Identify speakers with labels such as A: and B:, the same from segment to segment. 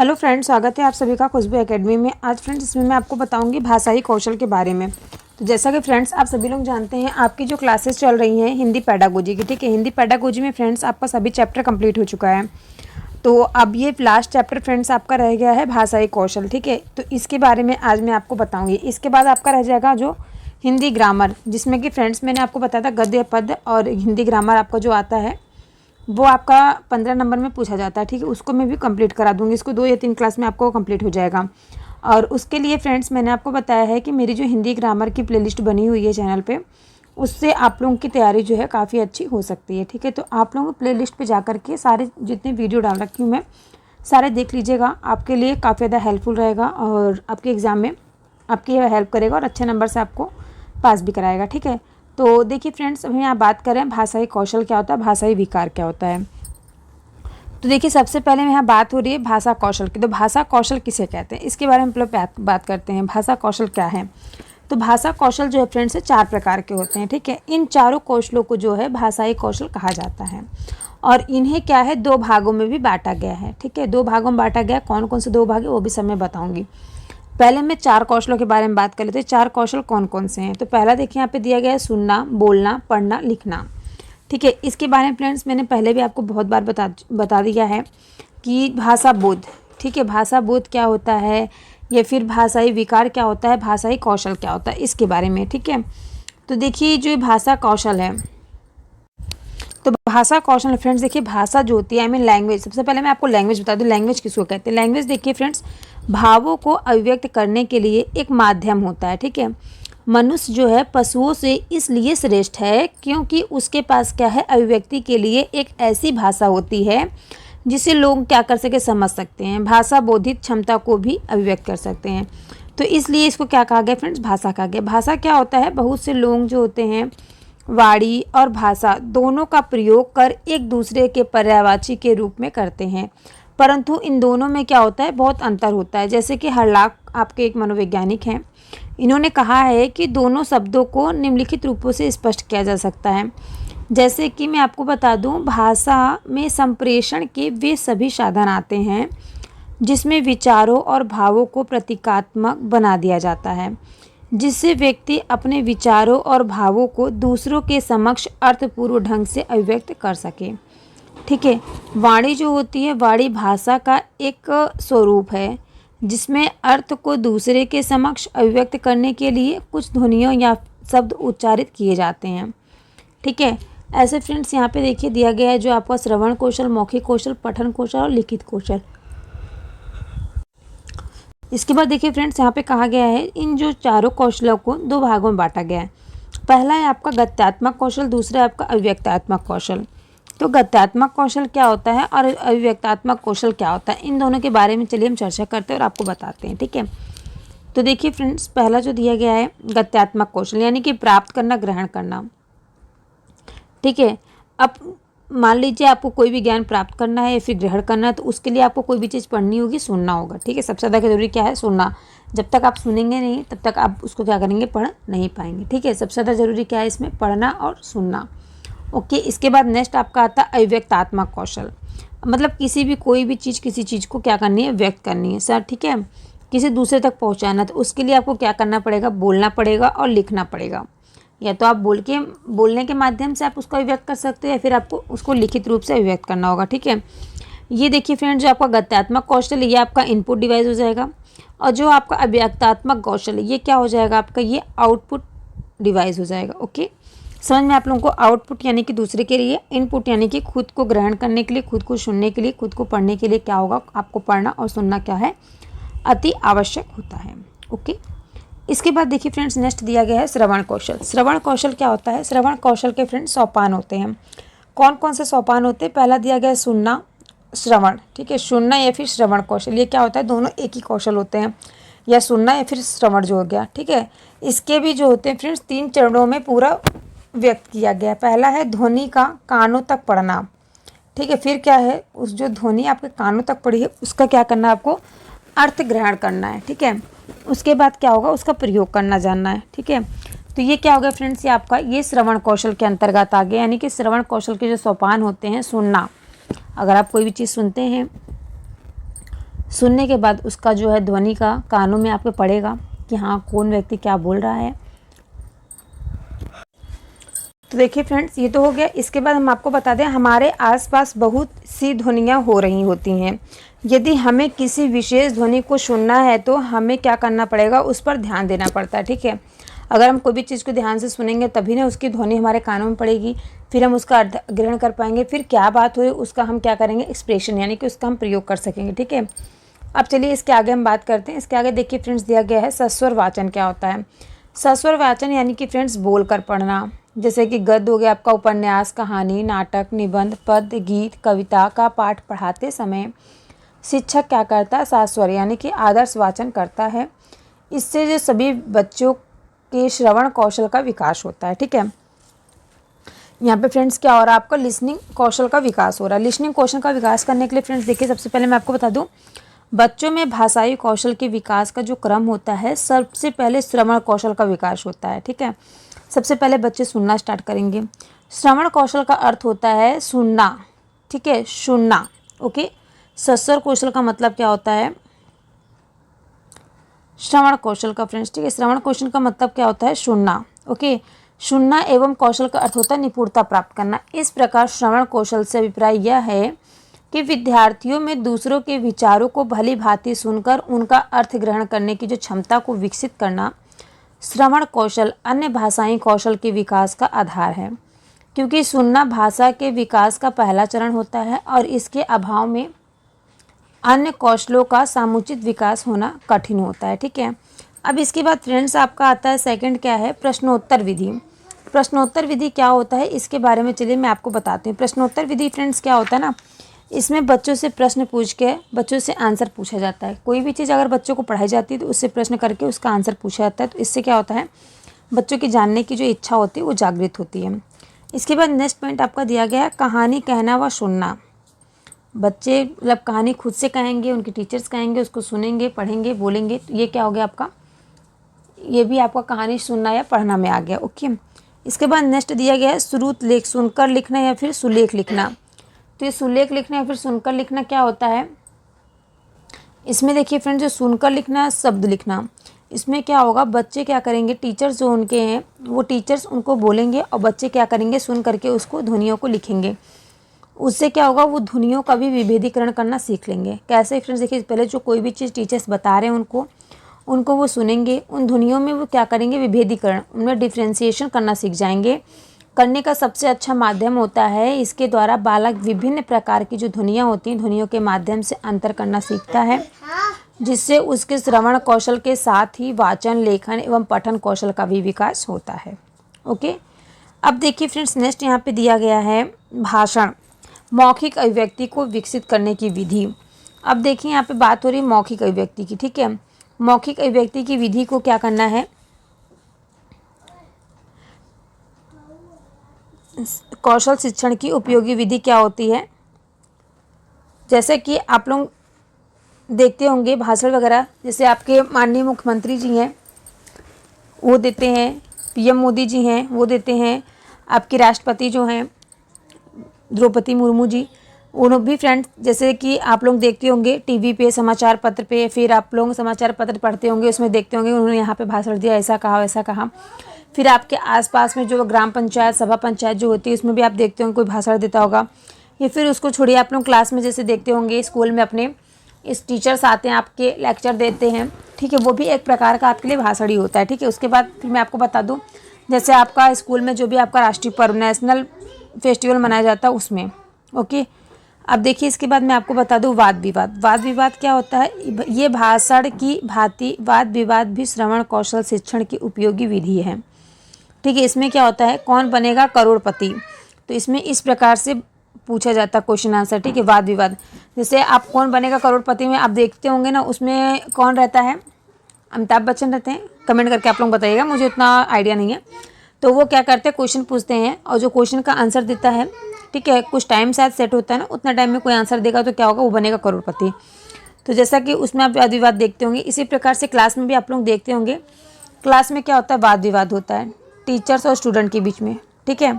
A: Hello friends, स्वागत है आप सभी का खुशबू एकेडमी में। आज फ्रेंड्स इसमें मैं आपको बताऊंगी भाषाई कौशल के बारे में। तो जैसा कि फ्रेंड्स आप सभी लोग जानते हैं, आपकी जो क्लासेस चल रही हैं हिंदी पेडागोजी की, ठीक है। हिंदी पेडागोजी में फ्रेंड्स आपका सभी चैप्टर कंप्लीट हो चुका है। तो अब ये लास्ट चैप्टर फ्रेंड्स आपका रह गया है भाषाई कौशल, ठीक है। तो इसके बारे में आज मैं आपको बताऊँगी। इसके बाद आपका रह जाएगा जो हिंदी ग्रामर, जिसमें कि फ्रेंड्स मैंने आपको बताया था गद्य पद और हिंदी ग्रामर आपका जो आता है वो आपका 15 नंबर में पूछा जाता है, ठीक है। उसको मैं भी कंप्लीट करा दूंगी। इसको 2 या 3 क्लास में आपको कंप्लीट हो जाएगा। और उसके लिए फ्रेंड्स मैंने आपको बताया है कि मेरी जो हिंदी ग्रामर की प्लेलिस्ट बनी हुई है चैनल पे, उससे आप लोगों की तैयारी जो है काफ़ी अच्छी हो सकती है, ठीक है। तो आप लोगों प्लेलिस्ट पे जा करके सारे जितने वीडियो डाल रखी हूँ मैं सारे देख लीजिएगा। आपके लिए काफ़ी ज़्यादा हेल्पफुल रहेगा और आपके एग्ज़ाम में आपकी हेल्प करेगा और अच्छे नंबर से आपको पास भी कराएगा, ठीक है। तो देखिए फ्रेंड्स, अभी यहाँ बात करें भाषाई कौशल क्या होता है, भाषाई विकार क्या होता है। तो देखिए सबसे पहले यहाँ बात हो रही है भाषा कौशल की। तो भाषा कौशल किसे कहते हैं, इसके बारे में हम बात करते हैं। भाषा कौशल क्या है। तो भाषा कौशल जो है फ्रेंड्स 4 प्रकार के होते हैं, ठीक है। इन चारों कौशलों को जो है भाषाई कौशल कहा जाता है और इन्हें क्या है 2 भागों में भी बांटा गया है, ठीक है। 2 भागों में बांटा गया। कौन कौन से 2 भाग है वो भी सब मैं बताऊँगी। पहले मैं 4 कौशलों के बारे में बात कर लेते हैं। 4 कौशल कौन कौन से हैं। तो पहला देखिए यहाँ पे दिया गया है सुनना, बोलना, पढ़ना, लिखना, ठीक है। इसके बारे में फ्रेंड्स मैंने पहले भी आपको बहुत बार बता दिया है कि भाषा बोध, ठीक है। भाषा बोध क्या होता है या फिर भाषाई विकार क्या होता है, भाषाई कौशल क्या होता है, इसके बारे में, ठीक है। तो देखिए जो भाषा कौशल है, तो भाषा कौशल फ्रेंड्स देखिए भाषा जो होती है, आई मीन लैंग्वेज। सबसे पहले मैं आपको लैंग्वेज बता दूं, लैंग्वेज किसको कहते हैं। लैंग्वेज देखिए फ्रेंड्स भावों को अभिव्यक्त करने के लिए एक माध्यम होता है, ठीक है। मनुष्य जो है पशुओं से इसलिए श्रेष्ठ है क्योंकि उसके पास क्या है, अभिव्यक्ति के लिए एक ऐसी भाषा होती है जिसे लोग क्या कर सके, समझ सकते हैं। भाषा बौद्धिक क्षमता को भी अभिव्यक्त कर सकते हैं। तो इसलिए इसको क्या कहा गया फ्रेंड्स, भाषा कहा गया। भाषा क्या होता है, बहुत से लोग जो होते हैं वाणी और भाषा दोनों का प्रयोग कर एक दूसरे के पर्यायवाची के रूप में करते हैं, परंतु इन दोनों में क्या होता है, बहुत अंतर होता है। जैसे कि हरलाख आपके एक मनोवैज्ञानिक हैं, इन्होंने कहा है कि दोनों शब्दों को निम्नलिखित रूपों से स्पष्ट किया जा सकता है। जैसे कि मैं आपको बता दूं, भाषा में संप्रेषण के वे सभी साधन आते हैं जिसमें विचारों और भावों को प्रतीकात्मक बना दिया जाता है, जिससे व्यक्ति अपने विचारों और भावों को दूसरों के समक्ष अर्थपूर्ण ढंग से अभिव्यक्त कर सके, ठीक है। वाणी जो होती है, वाणी भाषा का एक स्वरूप है जिसमें अर्थ को दूसरे के समक्ष अभिव्यक्त करने के लिए कुछ ध्वनियों या शब्द उच्चारित किए जाते हैं, ठीक है। ऐसे फ्रेंड्स यहाँ पे देखिए दिया गया है जो आपका श्रवण कौशल, मौखिक कौशल, पठन कौशल और लिखित कौशल। इसके बाद देखिए फ्रेंड्स यहाँ पे कहा गया है इन जो चारों कौशलों को 2 भागों में बांटा गया है। पहला है आपका गत्यात्मक कौशल, दूसरा है आपका अभिव्यक्तात्मक कौशल। तो गत्यात्मक कौशल क्या होता है और अभिव्यक्तात्मक कौशल क्या होता है, इन दोनों के बारे में चलिए हम चर्चा करते हैं और आपको बताते हैं, ठीक है। तो देखिए फ्रेंड्स पहला जो दिया गया है गत्यात्मक कौशल, यानी कि प्राप्त करना, ग्रहण करना, ठीक है। अब मान लीजिए आपको कोई भी ज्ञान प्राप्त करना है या फिर ग्रहण करना है, तो उसके लिए आपको कोई भी चीज़ पढ़नी होगी, सुनना होगा, ठीक है। सबसे ज़्यादा जरूरी क्या है, सुनना। जब तक आप सुनेंगे नहीं तब तक आप उसको क्या करेंगे, पढ़ नहीं पाएंगे, ठीक है। सबसे ज़्यादा जरूरी क्या है इसमें, पढ़ना और सुनना, ओके। इसके बाद नेक्स्ट आपका आता है अभिव्यक्तात्मक कौशल, मतलब किसी भी कोई भी चीज़ किसी चीज़ को क्या करनी है, व्यक्त करनी है सर, ठीक है। किसी दूसरे तक पहुँचाना, तो उसके लिए आपको क्या करना पड़ेगा, बोलना पड़ेगा और लिखना पड़ेगा। या तो आप बोलने के माध्यम से आप उसको अभिव्यक्त कर सकते हो या फिर आपको उसको लिखित रूप से अभिव्यक्त करना होगा, ठीक है। ये देखिए फ्रेंड्स जो आपका गत्यात्मक कौशल है ये आपका इनपुट डिवाइस हो जाएगा और जो आपका अभिव्यक्तात्मक कौशल है ये क्या हो जाएगा आपका, ये आउटपुट डिवाइस हो जाएगा, ओके। समझ में आप लोगों को, आउटपुट यानी कि दूसरे के लिए, इनपुट यानी कि खुद को ग्रहण करने के लिए, खुद को सुनने के लिए, खुद को पढ़ने के लिए क्या होगा, आपको पढ़ना और सुनना क्या है, अति आवश्यक होता है, ओके। इसके बाद देखिए फ्रेंड्स नेक्स्ट दिया गया है श्रवण कौशल। श्रवण कौशल क्या होता है, श्रवण कौशल के फ्रेंड्स सोपान होते हैं। कौन कौन से सोपान होते हैं, पहला दिया गया है सुनना, श्रवण, ठीक है। सुनना या फिर श्रवण कौशल ये क्या होता है, दोनों एक ही कौशल होते हैं, या सुनना या फिर श्रवण जो हो गया, ठीक है। इसके भी जो होते हैं फ्रेंड्स 3 चरणों में पूरा व्यक्त किया गया है। पहला है ध्वनि का कानों तक पढ़ना, ठीक है। फिर क्या है, उस जो ध्वनि आपके कानों तक पड़ी है उसका क्या करना है, आपको अर्थ ग्रहण करना है, ठीक है। उसके बाद क्या होगा, उसका प्रयोग करना जानना है, ठीक है। तो ये क्या हो गया फ्रेंड्स, ये आपका ये श्रवण कौशल के अंतर्गत आ गया, यानी कि श्रवण कौशल के जो सोपान होते हैं, सुनना, अगर आप कोई भी चीज़ सुनते हैं सुनने के बाद उसका जो है ध्वनि का कानों में आपके पड़ेगा कि हाँ कौन व्यक्ति क्या बोल रहा है। तो देखिए फ्रेंड्स, ये तो हो गया। इसके बाद हम आपको बता दें, हमारे आसपास बहुत सी ध्वनियाँ हो रही होती हैं। यदि हमें किसी विशेष ध्वनि को सुनना है तो हमें क्या करना पड़ेगा, उस पर ध्यान देना पड़ता है। ठीक है, अगर हम कोई भी चीज़ को ध्यान से सुनेंगे तभी ना उसकी ध्वनि हमारे कानों में पड़ेगी, फिर हम उसका अर्थ ग्रहण कर पाएंगे, फिर क्या बात हो रही उसका हम क्या करेंगे, एक्सप्रेशन यानी कि उसका हम प्रयोग कर सकेंगे। ठीक है, अब चलिए इसके आगे हम बात करते हैं। इसके आगे देखिए फ्रेंड्स, दिया गया है सस्वर वाचन क्या होता है। सस्वर वाचन यानी कि फ्रेंड्स बोल कर पढ़ना, जैसे कि गद्य हो गया आपका, उपन्यास, कहानी, नाटक, निबंध, पद्य, गीत, कविता का पाठ पढ़ाते समय शिक्षक क्या करता है, सस्वर यानी कि आदर्श वाचन करता है। इससे जो सभी बच्चों के श्रवण कौशल का विकास होता है। ठीक है, यहाँ पे फ्रेंड्स क्या हो रहा है, आपका लिसनिंग कौशल का विकास हो रहा है। लिसनिंग कौशल का विकास करने के लिए फ्रेंड्स देखिए, सबसे पहले मैं आपको बता दूँ, बच्चों में भाषाई कौशल के विकास का जो क्रम होता है, सबसे पहले श्रवण कौशल का विकास होता है। ठीक है, सबसे पहले बच्चे सुनना स्टार्ट करेंगे। श्रवण कौशल का अर्थ होता है सुनना। ठीक है, सुनना। ओके, सस्वर कौशल का मतलब क्या होता है, श्रवण कौशल का फ्रेंड्स। ठीक है, श्रवण कौशल का मतलब क्या होता है, सुनना। ओके, सुनना एवं कौशल का अर्थ होता है निपुणता प्राप्त करना। इस प्रकार श्रवण कौशल से अभिप्राय यह है कि विद्यार्थियों में दूसरों के विचारों को भली भांति सुनकर उनका अर्थ ग्रहण करने की जो क्षमता को विकसित करना, श्रवण कौशल अन्य भाषाई कौशल के विकास का आधार है। क्योंकि सुनना भाषा के विकास का पहला चरण होता है और इसके अभाव में अन्य कौशलों का समुचित विकास होना कठिन होता है। ठीक है, अब इसके बाद फ्रेंड्स आपका आता है सेकंड क्या है, प्रश्नोत्तर विधि। प्रश्नोत्तर विधि क्या होता है, इसके बारे में चलिए मैं आपको बताती हूँ। प्रश्नोत्तर विधि फ्रेंड्स क्या होता है ना, इसमें बच्चों से प्रश्न पूछ के बच्चों से आंसर पूछा जाता है। कोई भी चीज़ अगर बच्चों को पढ़ाई जाती है तो उससे प्रश्न करके उसका आंसर पूछा जाता है। तो इससे क्या होता है, बच्चों की जानने की जो इच्छा होती है वो जागृत होती है। इसके बाद नेक्स्ट पॉइंट आपका दिया गया है कहानी कहना व सुनना। बच्चे मतलब कहानी खुद से कहेंगे, उनके टीचर्स कहेंगे, उसको सुनेंगे, पढ़ेंगे, बोलेंगे। तो ये क्या हो गया आपका, ये भी आपका कहानी सुनना या पढ़ना में आ गया। ओके, इसके बाद नेक्स्ट दिया गया है श्रुत लेख, सुनकर लिखना या फिर सुलेख लिखना। तो ये सुलेख लिखना या फिर सुनकर लिखना क्या होता है, इसमें देखिए फ्रेंड्स, जो सुनकर लिखना, शब्द लिखना, इसमें क्या होगा, बच्चे क्या करेंगे, टीचर्स जो उनके हैं वो टीचर्स उनको बोलेंगे और बच्चे क्या करेंगे, सुन करके उसको ध्वनियों को लिखेंगे। उससे क्या होगा, वो ध्वनियों का भी विभेदीकरण करना सीख लेंगे। कैसे फ्रेंड्स, देखिए पहले जो कोई भी चीज़ टीचर्स बता रहे हैं उनको वो सुनेंगे, उन ध्वनियों में वो क्या करेंगे, विभेदीकरण, उनमें डिफ्रेंसिएशन करना सीख जाएंगे। करने का सबसे अच्छा माध्यम होता है, इसके द्वारा बालक विभिन्न प्रकार की जो ध्वनियाँ होती हैं, ध्वनियों के माध्यम से अंतर करना सीखता है, जिससे उसके श्रवण कौशल के साथ ही वाचन, लेखन एवं पठन कौशल का भी विकास होता है। ओके, अब देखिए फ्रेंड्स, नेक्स्ट यहाँ पे दिया गया है भाषण, मौखिक अभिव्यक्ति को विकसित करने की विधि। अब देखिए यहाँ पे बात हो रही है मौखिक अभिव्यक्ति की। ठीक है, मौखिक अभिव्यक्ति की विधि को क्या करना है, कौशल शिक्षण की उपयोगी विधि क्या होती है, जैसे कि आप लोग देखते होंगे भाषण वगैरह, जैसे आपके माननीय मुख्यमंत्री जी हैं वो देते हैं, पीएम मोदी जी हैं वो देते हैं, आपके राष्ट्रपति जो हैं द्रौपदी मुर्मू जी, उन भी फ्रेंड्स, जैसे कि आप लोग देखते होंगे टीवी पे, समाचार पत्र पे, फिर आप लोग समाचार पत्र पढ़ते होंगे, उसमें देखते होंगे उन्होंने यहाँ पे भाषण दिया, ऐसा कहा वैसा कहा। फिर आपके आसपास में जो ग्राम पंचायत, सभा पंचायत जो होती है, उसमें भी आप देखते होंगे कोई भाषण देता होगा। या फिर उसको छोड़िए, आप लोग क्लास में जैसे देखते होंगे स्कूल में अपने इस टीचर्स आते हैं, आपके लेक्चर देते हैं। ठीक है, वो भी एक प्रकार का आपके लिए भाषण ही होता है। ठीक है, उसके बाद फिर मैं आपको बता दूँ, जैसे आपका स्कूल में जो भी आपका राष्ट्रीय पर्व, नेशनल फेस्टिवल मनाया जाता है उसमें। ओके, अब देखिए इसके बाद मैं आपको बता दूं वाद विवाद। वाद विवाद क्या होता है, ये भाषण की भांति वाद विवाद भी श्रवण कौशल शिक्षण की उपयोगी विधि है। ठीक है, इसमें क्या होता है, कौन बनेगा करोड़पति, तो इसमें इस प्रकार से पूछा जाता है क्वेश्चन आंसर। ठीक है, वाद विवाद, जैसे आप कौन बनेगा करोड़पति में आप देखते होंगे ना, उसमें कौन रहता है, अमिताभ बच्चन रहते हैं। कमेंट करके आप लोग बताइएगा, मुझे उतना आइडिया नहीं है। तो वो क्या करते हैं, क्वेश्चन पूछते हैं और जो क्वेश्चन का आंसर देता है, ठीक है, कुछ टाइम शायद सेट होता है ना, उतना टाइम में कोई आंसर देगा तो क्या होगा, वो बनेगा करोड़पति। तो जैसा कि उसमें आप वाद विवाद देखते होंगे, इसी प्रकार से क्लास में भी आप लोग देखते होंगे, क्लास में क्या होता है, वाद विवाद होता है टीचर्स और स्टूडेंट के बीच में। ठीक है,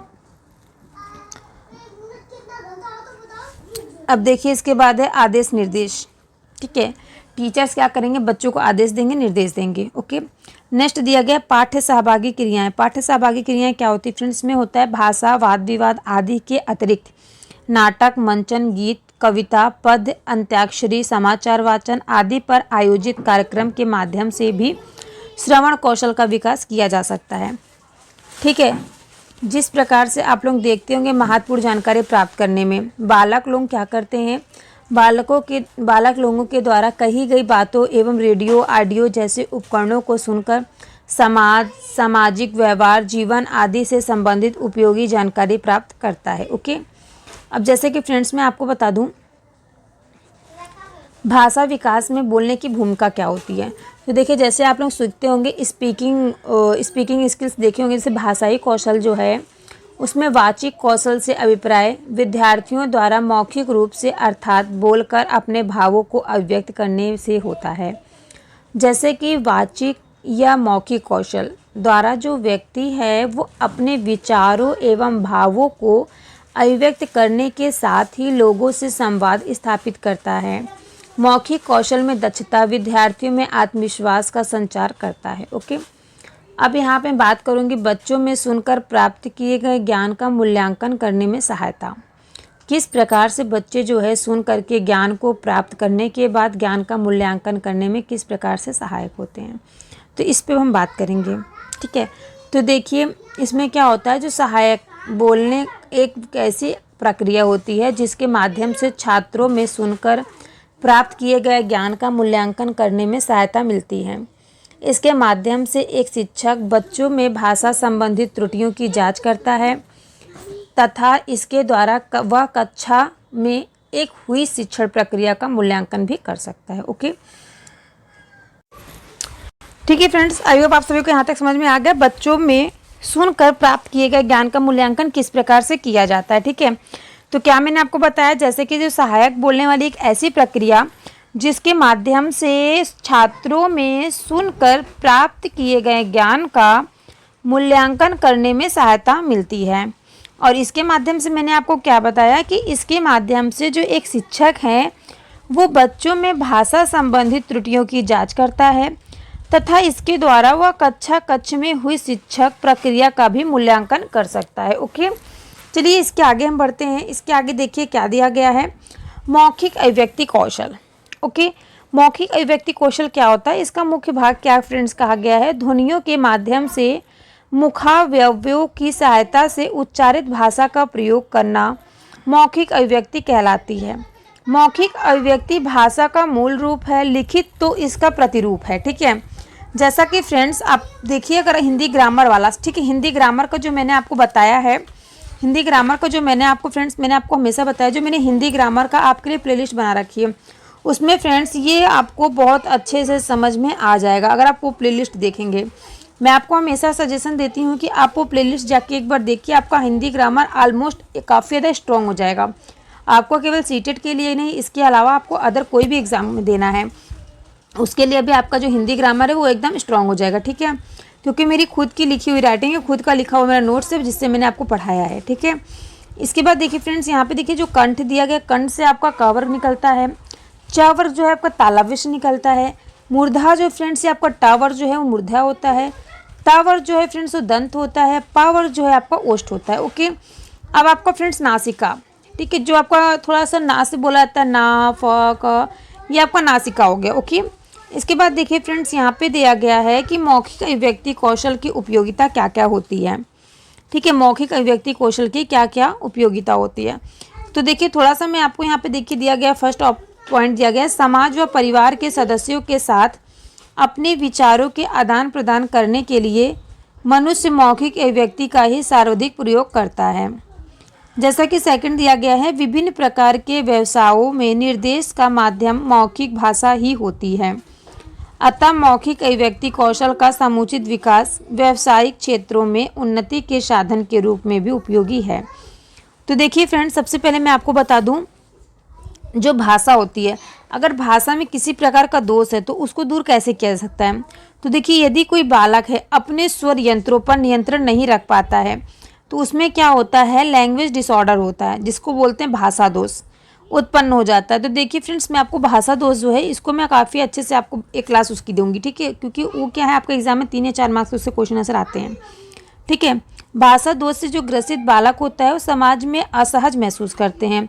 A: अब देखिए इसके बाद है आदेश निर्देश। ठीक है। टीचर्स क्या करेंगे, बच्चों को आदेश देंगे, निर्देश देंगे। ओके। नेक्स्ट दिया गया पाठ्य सहभागी क्रियाएं। पाठ्य सहभागी क्रियाएं क्या होती है फ्रेंड्स, में होता है भाषा, वाद विवाद आदि के अतिरिक्त नाटक, मंचन, गीत, कविता, पद्य, अंत्याक्षरी, समाचार वाचन आदि पर आयोजित कार्यक्रम के माध्यम से भी श्रवण कौशल का विकास किया जा सकता है। ठीक है। जिस प्रकार से आप लोग देखते होंगे महत्वपूर्ण जानकारी प्राप्त करने में बालक लोग क्या करते हैं, बालक लोगों के द्वारा कही गई बातों एवं रेडियो, ऑडियो जैसे उपकरणों को सुनकर सामाजिक व्यवहार, जीवन आदि से संबंधित उपयोगी जानकारी प्राप्त करता है। ओके। अब जैसे कि फ्रेंड्स मैं आपको बता दूं भाषा विकास में बोलने की भूमिका क्या होती है। तो देखिए, जैसे आप लोग सीखते होंगे स्पीकिंग स्किल्स देखे होंगे, जैसे भाषाई कौशल जो है उसमें वाचिक कौशल से अभिप्राय विद्यार्थियों द्वारा मौखिक रूप से अर्थात बोलकर अपने भावों को अभिव्यक्त करने से होता है। जैसे कि वाचिक या मौखिक कौशल द्वारा जो व्यक्ति है वो अपने विचारों एवं भावों को अभिव्यक्त करने के साथ ही लोगों से संवाद स्थापित करता है। मौखिक कौशल में दक्षता विद्यार्थियों में आत्मविश्वास का संचार करता है। ओके। अब यहाँ पे बात करूँगी बच्चों में सुनकर प्राप्त किए गए ज्ञान का मूल्यांकन करने में सहायता। किस प्रकार से बच्चे जो है सुन करके ज्ञान को प्राप्त करने के बाद ज्ञान का मूल्यांकन करने में किस प्रकार से सहायक होते हैं, तो इस पे हम बात करेंगे। ठीक है। तो देखिए, इसमें क्या होता है, जो सहायक बोलने एक ऐसी प्रक्रिया होती है जिसके माध्यम से छात्रों में सुनकर प्राप्त किए गए ज्ञान का मूल्यांकन करने में सहायता मिलती है। इसके माध्यम से एक शिक्षक बच्चों में भाषा संबंधित त्रुटियों की जांच करता है तथा इसके द्वारा वह कक्षा में एक हुई शिक्षण प्रक्रिया का मूल्यांकन भी कर सकता है। ओके। ठीक है फ्रेंड्स, आई होप आप सभी को यहाँ तक समझ में आ गया बच्चों में सुनकर प्राप्त किए गए ज्ञान का मूल्यांकन किस प्रकार से किया जाता है। ठीक है। तो क्या मैंने आपको बताया, जैसे कि जो सहायक बोलने वाली एक ऐसी प्रक्रिया जिसके माध्यम से छात्रों में सुनकर प्राप्त किए गए ज्ञान का मूल्यांकन करने में सहायता मिलती है। और इसके माध्यम से मैंने आपको क्या बताया कि इसके माध्यम से जो एक शिक्षक है वो बच्चों में भाषा संबंधित त्रुटियों की जांच करता है तथा इसके द्वारा वह कक्ष में हुई शिक्षक प्रक्रिया का भी मूल्यांकन कर सकता है। ओके। चलिए इसके आगे हम बढ़ते हैं। इसके आगे देखिए क्या दिया गया है, मौखिक अभिव्यक्ति कौशल। ओके। मौखिक अभिव्यक्ति कौशल क्या होता है, इसका मुख्य भाग क्या फ्रेंड्स कहा गया है, ध्वनियों के माध्यम से मुखावयवों की सहायता से उच्चारित भाषा का प्रयोग करना मौखिक अभिव्यक्ति कहलाती है। मौखिक अभिव्यक्ति भाषा का मूल रूप है, लिखित तो इसका प्रतिरूप है। ठीक है। जैसा कि फ्रेंड्स आप देखिए, अगर हिंदी ग्रामर वाला, ठीक है, हिंदी ग्रामर का जो मैंने आपको बताया है, हिंदी ग्रामर का जो मैंने आपको फ्रेंड्स मैंने आपको हमेशा बताया, जो मैंने हिंदी ग्रामर का आपके लिए प्लेलिस्ट बना रखी है उसमें फ्रेंड्स ये आपको बहुत अच्छे से समझ में आ जाएगा अगर आप वो प्लेलिस्ट देखेंगे। मैं आपको हमेशा सजेशन देती हूँ कि आप वो प्लेलिस्ट जाके एक बार देखिए, आपका हिंदी ग्रामर ऑलमोस्ट काफ़ी ज़्यादा स्ट्रॉन्ग हो जाएगा। आपको केवल सीटेट के लिए नहीं, इसके अलावा आपको अदर कोई भी एग्ज़ाम में देना है उसके लिए भी आपका जो हिंदी ग्रामर है वो एकदम स्ट्रॉन्ग हो जाएगा। ठीक है। क्योंकि मेरी खुद की लिखी हुई राइटिंग है, खुद का लिखा हुआ मेरा नोट्स है जिससे मैंने आपको पढ़ाया है। ठीक है। इसके बाद देखिए फ्रेंड्स, यहाँ पे देखिए जो कंठ दिया गया, कंठ से आपका कवर निकलता है, चावर जो है आपका तालव्य निकलता है, मूर्धा जो फ्रेंड्स आपका टावर जो है वो मूर्धा होता है, तावर जो है फ्रेंड्स वो दंत होता है, पावर जो है आपका ओष्ठ होता है। ओके। अब आपका फ्रेंड्स नासिका, ठीक है, जो आपका थोड़ा सा ना से बोला जाता है, ना फ क, ये आपका नासिका हो गया। ओके। इसके बाद देखिए फ्रेंड्स, यहाँ पे दिया गया है कि मौखिक अभिव्यक्ति कौशल की उपयोगिता क्या क्या होती है। ठीक है। मौखिक अभिव्यक्ति कौशल की क्या क्या उपयोगिता होती है, तो देखिए थोड़ा सा मैं आपको यहाँ पे देखिए दिया गया फर्स्ट पॉइंट दिया गया है, समाज व परिवार के सदस्यों के साथ अपने विचारों के आदान प्रदान करने के लिए मनुष्य मौखिक अभिव्यक्ति का ही सर्वाधिक प्रयोग करता है। जैसा कि सेकंड दिया गया है, विभिन्न प्रकार के व्यवसायों में निर्देश का माध्यम मौखिक भाषा ही होती है, अतः मौखिक अभिव्यक्ति कौशल का समुचित विकास व्यावसायिक क्षेत्रों में उन्नति के साधन के रूप में भी उपयोगी है। तो देखिए फ्रेंड्स, सबसे पहले मैं आपको बता दूं, जो भाषा होती है, अगर भाषा में किसी प्रकार का दोष है तो उसको दूर कैसे किया जा सकता है। तो देखिए, यदि कोई बालक है अपने स्वर यंत्रों पर नियंत्रण नहीं रख पाता है तो उसमें क्या होता है, लैंग्वेज डिसऑर्डर होता है जिसको बोलते हैं भाषा दोष। उत्पन्न हो जाता है। तो देखिए फ्रेंड्स, मैं आपको भाषा दोष जो है इसको मैं काफ़ी अच्छे से आपको एक क्लास उसकी दूंगी, ठीक है, क्योंकि वो क्या है, आपका एग्जाम में 3 या 4 मार्क्स से उससे क्वेश्चन आंसर आते हैं, ठीक है। भाषा दोष से जो ग्रसित बालक होता है वो समाज में असहज महसूस करते हैं,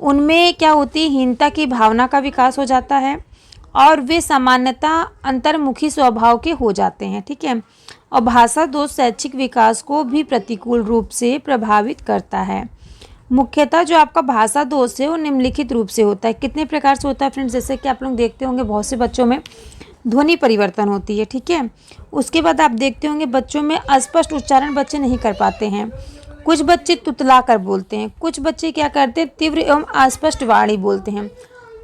A: उनमें क्या होती है, हीनता की भावना का विकास हो जाता है और वे सामान्यतः अंतर्मुखी स्वभाव के हो जाते हैं, ठीक है। और भाषा दोष शैक्षिक विकास को भी प्रतिकूल रूप से प्रभावित करता है। मुख्यतः जो आपका भाषा दोष है वो निम्नलिखित रूप से होता है। कितने प्रकार से होता है फ्रेंड्स, जैसे कि आप लोग देखते होंगे बहुत से बच्चों में ध्वनि परिवर्तन होती है, ठीक है। उसके बाद आप देखते होंगे बच्चों में अस्पष्ट उच्चारण बच्चे नहीं कर पाते हैं, कुछ बच्चे तुतला कर बोलते हैं, कुछ बच्चे क्या करते हैं, तीव्र एवं अस्पष्ट वाणी बोलते हैं,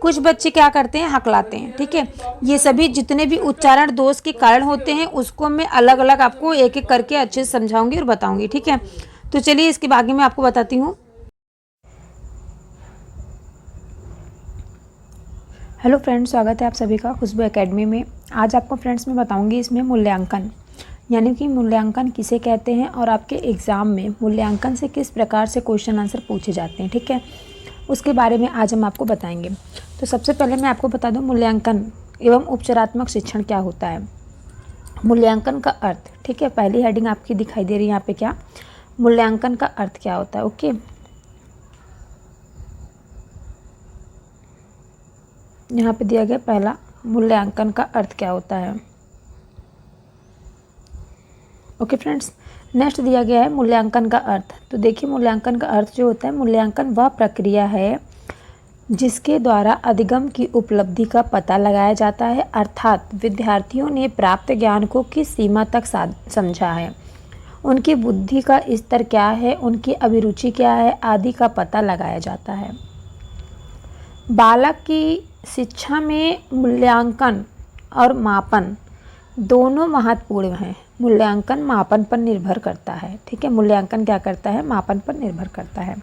A: कुछ बच्चे क्या करते हैं, हकलाते हैं, ठीक है। ये सभी जितने भी उच्चारण दोष के कारण होते हैं उसको मैं अलग अलग आपको एक एक करके अच्छे से समझाऊंगी और बताऊंगी, ठीक है। तो चलिए इसके आगे मैं आपको बताती हूँ। हेलो फ्रेंड्स, स्वागत है आप सभी का खुशबू एकेडमी में। आज आपको फ्रेंड्स मैं बताऊंगी इसमें मूल्यांकन, यानी कि मूल्यांकन किसे कहते हैं और आपके एग्ज़ाम में मूल्यांकन से किस प्रकार से क्वेश्चन आंसर पूछे जाते हैं, ठीक है, उसके बारे में आज हम आपको बताएंगे। तो सबसे पहले मैं आपको बता दूं मूल्यांकन एवं उपचारात्मक शिक्षण क्या होता है। मूल्यांकन का अर्थ, ठीक है, पहली हेडिंग आपकी दिखाई दे रही है यहाँ पे, क्या मूल्यांकन का अर्थ क्या होता है। ओके, यहाँ पे दिया गया पहला, मूल्यांकन का अर्थ क्या होता है। ओके फ्रेंड्स, नेक्स्ट दिया गया है मूल्यांकन का अर्थ। तो देखिए मूल्यांकन का अर्थ जो होता है, मूल्यांकन वह प्रक्रिया है जिसके द्वारा अधिगम की उपलब्धि का पता लगाया जाता है, अर्थात विद्यार्थियों ने प्राप्त ज्ञान को किस सीमा तक समझा है, उनकी बुद्धि का स्तर क्या है, उनकी अभिरुचि क्या है आदि का पता लगाया जाता है। बालक की शिक्षा में मूल्यांकन और मापन दोनों महत्वपूर्ण हैं। मूल्यांकन मापन पर निर्भर करता है, ठीक है, मूल्यांकन क्या करता है, मापन पर निर्भर करता है।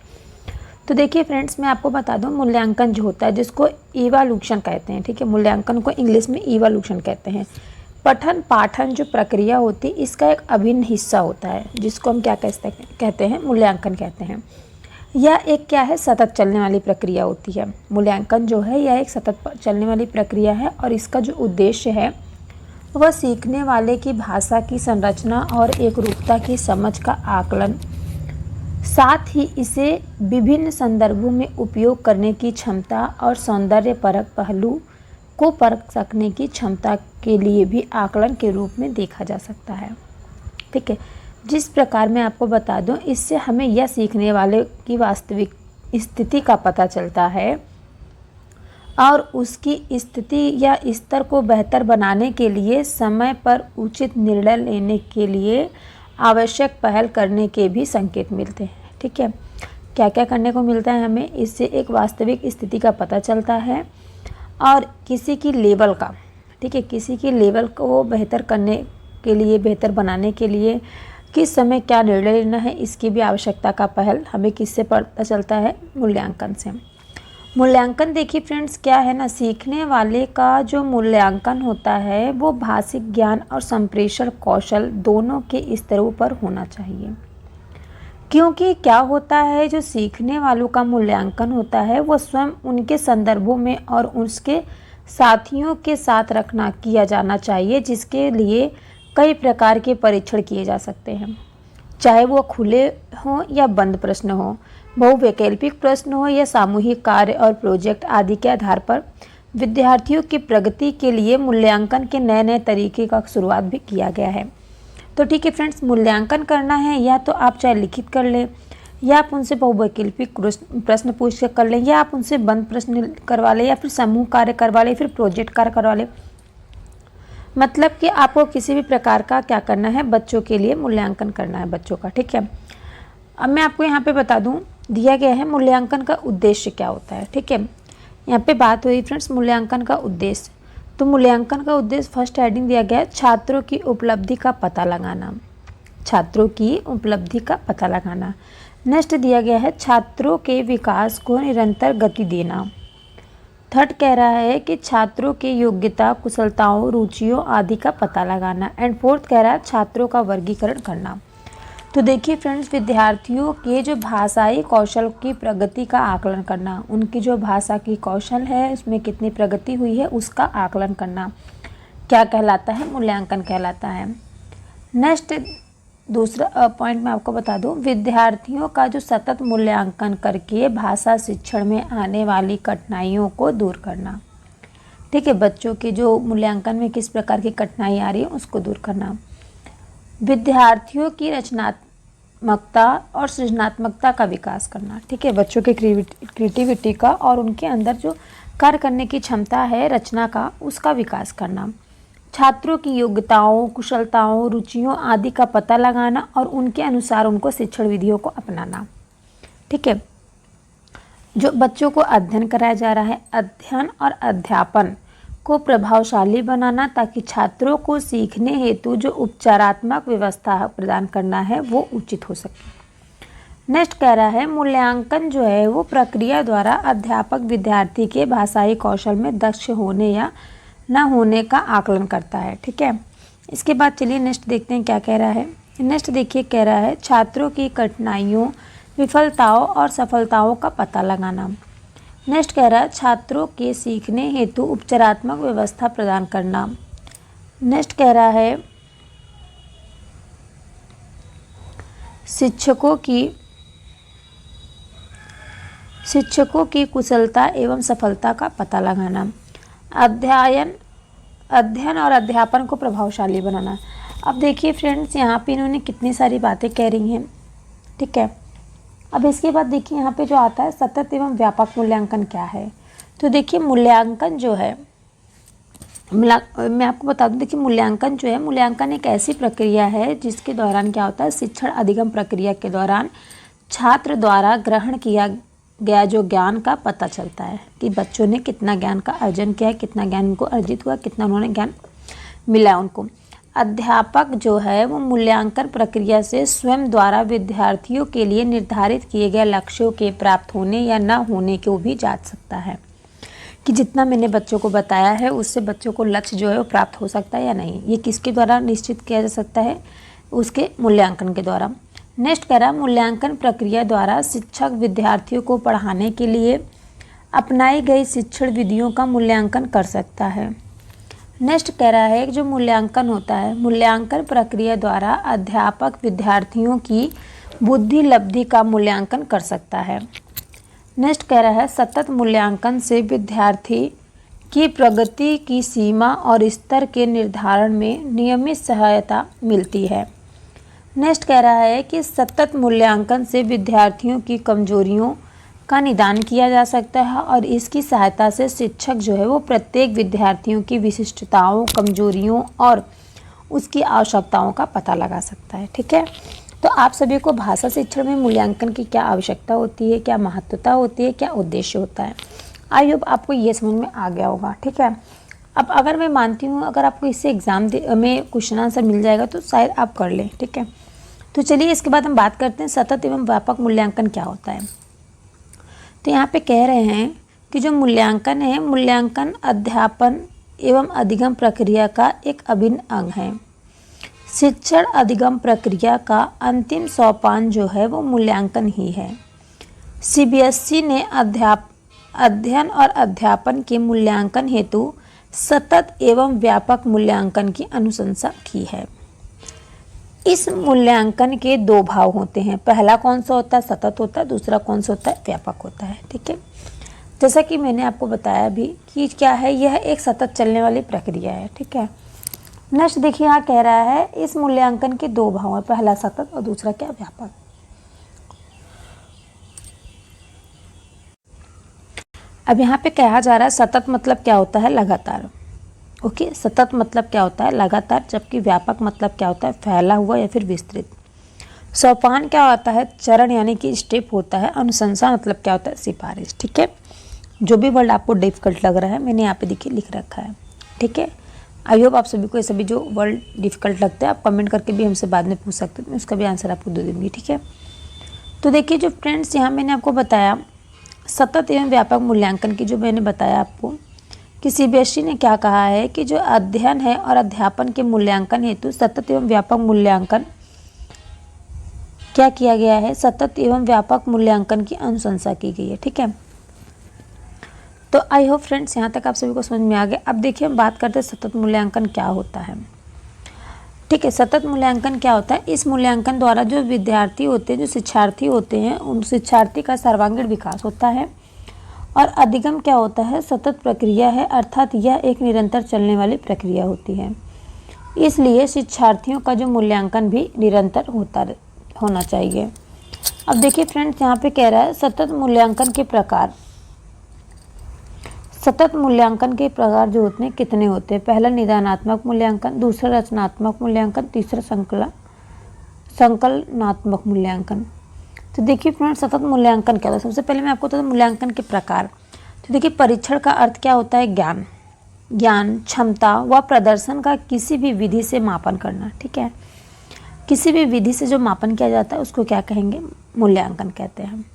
A: तो देखिए फ्रेंड्स, मैं आपको बता दूं मूल्यांकन जो होता है जिसको इवैल्यूएशन कहते हैं, ठीक है, मूल्यांकन को इंग्लिश में इवैल्यूएशन कहते हैं। पठन पाठन जो प्रक्रिया होती है इसका एक अभिन्न हिस्सा होता है जिसको हम क्या कहते हैं, मूल्यांकन कहते हैं। यह एक क्या है, सतत चलने वाली प्रक्रिया होती है। मूल्यांकन जो है यह एक सतत चलने वाली प्रक्रिया है और इसका जो उद्देश्य है वह सीखने वाले की भाषा की संरचना और एकरूपता की समझ का आकलन, साथ ही इसे विभिन्न संदर्भों में उपयोग करने की क्षमता और सौंदर्य परक पहलू को परख सकने की क्षमता के लिए भी आकलन के रूप में देखा जा सकता है, ठीक है। जिस प्रकार मैं आपको बता दूं, इससे हमें यह सीखने वाले की वास्तविक स्थिति का पता चलता है और उसकी स्थिति या स्तर को बेहतर बनाने के लिए समय पर उचित निर्णय लेने के लिए आवश्यक पहल करने के भी संकेत मिलते हैं, ठीक है। क्या क्या करने को मिलता है हमें, इससे एक वास्तविक स्थिति का पता चलता है और किसी की लेवल का, ठीक है, किसी की लेवल को बेहतर करने के लिए, बेहतर बनाने के लिए किस समय क्या निर्णय लेना है इसकी भी आवश्यकता का पहल हमें किससे पता चलता है, मूल्यांकन से। मूल्यांकन देखिए फ्रेंड्स क्या है ना, सीखने वाले का जो मूल्यांकन होता है वो भाषिक ज्ञान और संप्रेषण कौशल दोनों के स्तरों पर होना चाहिए। क्योंकि क्या होता है, जो सीखने वालों का मूल्यांकन होता है वो स्वयं उनके संदर्भों में और उसके साथियों के साथ रखना किया जाना चाहिए, जिसके लिए कई प्रकार के परीक्षण किए जा सकते हैं, चाहे वो खुले हों या बंद प्रश्न हो, बहुवैकल्पिक प्रश्न हो या सामूहिक कार्य और प्रोजेक्ट आदि के आधार पर विद्यार्थियों की प्रगति के लिए मूल्यांकन के नए नए तरीके का शुरुआत भी किया गया है। तो ठीक है फ्रेंड्स, मूल्यांकन करना है या तो आप चाहे लिखित कर लें या आप उनसे बहुवैकल्पिक प्रश्न पूछ कर लें या आप उनसे बंद प्रश्न करवा लें या फिर समूह कार्य करवा लें, फिर प्रोजेक्ट कार्य करवा लें। मतलब कि आपको किसी भी प्रकार का क्या करना है, बच्चों के लिए मूल्यांकन करना है बच्चों का, ठीक है। अब मैं आपको यहाँ पे बता दूँ, दिया गया है मूल्यांकन का उद्देश्य क्या होता है, ठीक है। यहाँ पे बात हुई फ्रेंड्स मूल्यांकन का उद्देश्य। तो मूल्यांकन का उद्देश्य फर्स्ट हेडिंग दिया गया है, छात्रों की उपलब्धि का पता लगाना, छात्रों की उपलब्धि का पता लगाना। नेक्स्ट दिया गया है छात्रों के विकास को निरंतर गति देना। थर्ड कह रहा है कि छात्रों के योग्यता, कुशलताओं, रुचियों आदि का पता लगाना। एंड फोर्थ कह रहा है छात्रों का वर्गीकरण करना। तो देखिए फ्रेंड्स, विद्यार्थियों के जो भाषाई कौशल की प्रगति का आकलन करना, उनकी जो भाषा की कौशल है उसमें कितनी प्रगति हुई है उसका आकलन करना क्या कहलाता है? मूल्यांकन कहलाता है। नेक्स्ट दूसरा पॉइंट मैं आपको बता दूं, विद्यार्थियों का जो सतत मूल्यांकन करके भाषा शिक्षण में आने वाली कठिनाइयों को दूर करना। ठीक है, बच्चों के जो मूल्यांकन में किस प्रकार की कठिनाई आ रही है उसको दूर करना। विद्यार्थियों की रचनात्मकता और सृजनात्मकता का विकास करना। ठीक है, बच्चों के क्रिएटिविटी का और उनके अंदर जो कार्य करने की क्षमता है रचना का, उसका विकास करना। छात्रों की योग्यताओं, कुशलताओं, रुचियों आदि का पता लगाना और उनके अनुसार उनको शिक्षण विधियों को अपनाना। ठीक है, जो बच्चों को अध्ययन कराया जा रहा है, अध्ययन और अध्यापन को प्रभावशाली बनाना ताकि छात्रों को सीखने हेतु जो उपचारात्मक व्यवस्था प्रदान करना है वो उचित हो सके। नेक्स्ट कह रहा है, मूल्यांकन जो है वो प्रक्रिया द्वारा अध्यापक विद्यार्थी के भाषाई कौशल में दक्ष होने या न होने का आकलन करता है। ठीक है, इसके बाद चलिए नेक्स्ट देखते हैं क्या कह रहा है। नेक्स्ट देखिए, कह रहा है छात्रों की कठिनाइयों, विफलताओं और सफलताओं का पता लगाना। नेक्स्ट कह रहा है छात्रों के सीखने हेतु उपचारात्मक व्यवस्था प्रदान करना। नेक्स्ट कह रहा है शिक्षकों की कुशलता एवं सफलता का पता लगाना। अध्ययन और अध्यापन को प्रभावशाली बनाना। अब देखिए फ्रेंड्स, यहाँ पे इन्होंने कितनी सारी बातें कह रही हैं। ठीक है, अब इसके बाद देखिए यहाँ पे जो आता है सतत एवं व्यापक मूल्यांकन क्या है। तो देखिए मूल्यांकन जो है, मैं आपको बता दूं, देखिए मूल्यांकन जो है, मूल्यांकन एक ऐसी प्रक्रिया है जिसके दौरान क्या होता है, शिक्षण अधिगम प्रक्रिया के दौरान छात्र द्वारा ग्रहण किया गया जो ज्ञान का पता चलता है कि बच्चों ने कितना ज्ञान का अर्जन किया है, कितना ज्ञान उनको अर्जित हुआ, कितना उन्होंने ज्ञान मिला उनको। अध्यापक जो है वो मूल्यांकन प्रक्रिया से स्वयं द्वारा विद्यार्थियों के लिए निर्धारित किए गए लक्ष्यों के प्राप्त होने या न होने को भी जांच सकता है कि जितना मैंने बच्चों को बताया है उससे बच्चों को लक्ष्य जो है वो प्राप्त हो सकता है या नहीं। ये किसके द्वारा निश्चित किया जा सकता है? उसके मूल्यांकन के द्वारा। नेक्स्ट कह रहा, मूल्यांकन प्रक्रिया द्वारा शिक्षक विद्यार्थियों को पढ़ाने के लिए अपनाई गई शिक्षण विधियों का मूल्यांकन कर सकता है। नेक्स्ट कह रहा है जो मूल्यांकन होता है, मूल्यांकन प्रक्रिया द्वारा अध्यापक विद्यार्थियों की बुद्धि लब्धि का मूल्यांकन कर सकता है। नेक्स्ट कह रहा है सतत मूल्यांकन से विद्यार्थी की प्रगति की सीमा और स्तर के निर्धारण में नियमित सहायता मिलती है। नेक्स्ट कह रहा है कि सतत मूल्यांकन से विद्यार्थियों की कमजोरियों का निदान किया जा सकता है और इसकी सहायता से शिक्षक जो है वो प्रत्येक विद्यार्थियों की विशिष्टताओं, कमजोरियों और उसकी आवश्यकताओं का पता लगा सकता है। ठीक है, तो आप सभी को भाषा शिक्षण में मूल्यांकन की क्या आवश्यकता होती है, क्या महत्वता होती है, क्या उद्देश्य होता है, आई होप आपको ये समझ में आ गया होगा। ठीक है, अब अगर मैं मानती हूँ अगर आपको इससे एग्ज़ाम में क्वेश्चन आंसर मिल जाएगा तो शायद आप कर लें। ठीक है, तो चलिए इसके बाद हम बात करते हैं सतत एवं व्यापक मूल्यांकन क्या होता है। तो यहाँ पे कह रहे हैं कि जो मूल्यांकन है, मूल्यांकन अध्यापन एवं अधिगम प्रक्रिया का एक अभिन्न अंग है। शिक्षण अधिगम प्रक्रिया का अंतिम सोपान जो है वो मूल्यांकन ही है। सीबीएसई ने अध्ययन और अध्यापन के मूल्यांकन हेतु सतत एवं व्यापक मूल्यांकन की अनुशंसा की है। इस मूल्यांकन के दो भाव होते हैं, पहला कौन सा होता है, सतत होता है, दूसरा कौन सा होता है, व्यापक होता है। ठीक है, जैसा कि मैंने आपको बताया भी कि क्या है, यह एक सतत चलने वाली प्रक्रिया है। ठीक है, नेक्स्ट देखिए यहाँ कह रहा है इस मूल्यांकन के दो भाव हैं, पहला सतत और दूसरा क्या, व्यापक। अब यहाँ पे कहा जा रहा है सतत मतलब क्या होता है, लगातार। ओके, सतत मतलब क्या होता है, लगातार, जबकि व्यापक मतलब क्या होता है, फैला हुआ या फिर विस्तृत। सोपान क्या होता है, चरण यानी कि स्टेप होता है। अनुशंसा मतलब क्या होता है, सिफारिश। ठीक है, जो भी वर्ड आपको डिफिकल्ट लग रहा है मैंने यहाँ पे देखिए लिख रखा है। ठीक है, आई होप आप सभी को ये सभी जो वर्ड डिफिकल्ट लगता है आप कमेंट करके भी हमसे बाद में पूछ सकते हैं, मैं उसका भी आंसर आपको दे दूँगी। ठीक है, तो देखिए जो फ्रेंड्स यहाँ मैंने आपको बताया सतत एवं व्यापक मूल्यांकन की, जो मैंने बताया आपको कि सीबीएसई ने क्या कहा है कि जो अध्ययन है और अध्यापन के मूल्यांकन हेतु सतत एवं व्यापक मूल्यांकन क्या किया गया है, सतत एवं व्यापक मूल्यांकन की अनुशंसा की गई है। ठीक है, तो आई होप फ्रेंड्स यहाँ तक आप सभी को समझ में आ गया। अब देखिए हम बात करते हैं सतत मूल्यांकन क्या होता है। ठीक है, सतत मूल्यांकन क्या होता है, इस मूल्यांकन द्वारा जो विद्यार्थी होते हैं, जो शिक्षार्थी होते हैं, उन शिक्षार्थी का सर्वांगीण विकास होता है। और अधिगम क्या होता है, सतत प्रक्रिया है, अर्थात यह एक निरंतर चलने वाली प्रक्रिया होती है। इसलिए शिक्षार्थियों का जो मूल्यांकन भी निरंतर होना चाहिए। अब देखिए फ्रेंड्स यहाँ पे कह रहा है सतत मूल्यांकन के प्रकार। सतत मूल्यांकन के प्रकार जो होते हैं कितने होते हैं, पहला निदानात्मक मूल्यांकन, दूसरा रचनात्मक मूल्यांकन, तीसरा संकलनात्मक मूल्यांकन। तो देखिए फ्रेंड्स सतत मूल्यांकन क्या होता है, सबसे पहले मैं आपको बता दूं मूल्यांकन के प्रकार। तो देखिए परीक्षण का अर्थ क्या होता है, ज्ञान, क्षमता व प्रदर्शन का किसी भी विधि से मापन करना। ठीक है, किसी भी विधि से जो मापन किया जाता है उसको क्या कहेंगे, मूल्यांकन कहते हैं।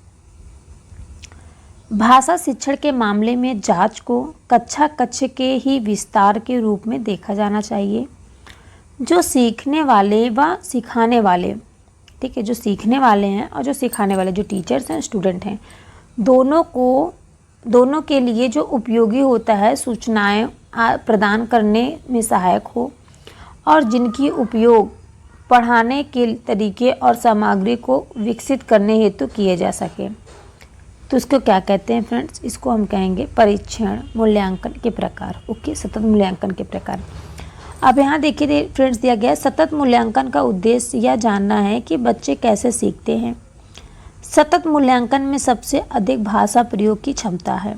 A: भाषा शिक्षण के मामले में जांच को कक्षा के ही विस्तार के रूप में देखा जाना चाहिए। जो सीखने वाले व सिखाने वाले, ठीक है, जो सीखने वाले हैं और जो सिखाने वाले, जो टीचर्स हैं, स्टूडेंट हैं, दोनों के लिए जो उपयोगी होता है, सूचनाएं प्रदान करने में सहायक हो और जिनकी उपयोग पढ़ाने के तरीके और सामग्री को विकसित करने हेतु किए जा सके। तो इसको क्या कहते हैं फ्रेंड्स, इसको हम कहेंगे परीक्षण मूल्यांकन के प्रकार। ओके, सतत मूल्यांकन के प्रकार। अब यहाँ देखिए फ्रेंड्स दिया गया है सतत मूल्यांकन का उद्देश्य यह जानना है कि बच्चे कैसे सीखते हैं। सतत मूल्यांकन में सबसे अधिक भाषा प्रयोग की क्षमता है।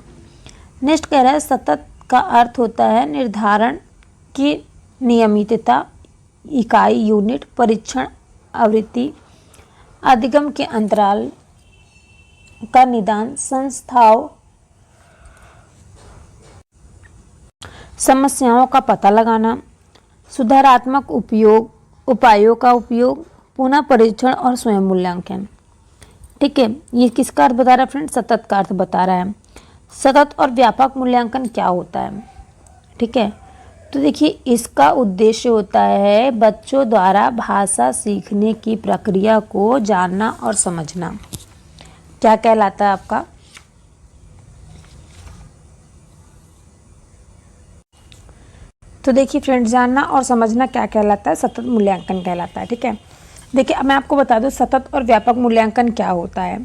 A: नेक्स्ट कह रहा है सतत का अर्थ होता है निर्धारण की नियमितता, इकाई, यूनिट, परीक्षण, आवृत्ति, अधिगम के अंतराल का निदान, संस्थाओं, समस्याओं का पता लगाना, सुधारात्मक उपायों का उपयोग, पुनः परीक्षण और स्वयं मूल्यांकन। ठीक है, ये किसका अर्थ बता रहा है फ्रेंड्स, सतत का अर्थ बता रहा है। सतत और व्यापक मूल्यांकन क्या होता है, ठीक है, तो देखिए इसका उद्देश्य होता है बच्चों द्वारा भाषा सीखने की प्रक्रिया को जानना और समझना। क्या कहलाता है आपका, तो देखिए फ्रेंड्स जानना और समझना क्या कहलाता है, सतत मूल्यांकन कहलाता है। ठीक है, देखिए अब मैं आपको बता दूं सतत और व्यापक मूल्यांकन क्या होता है।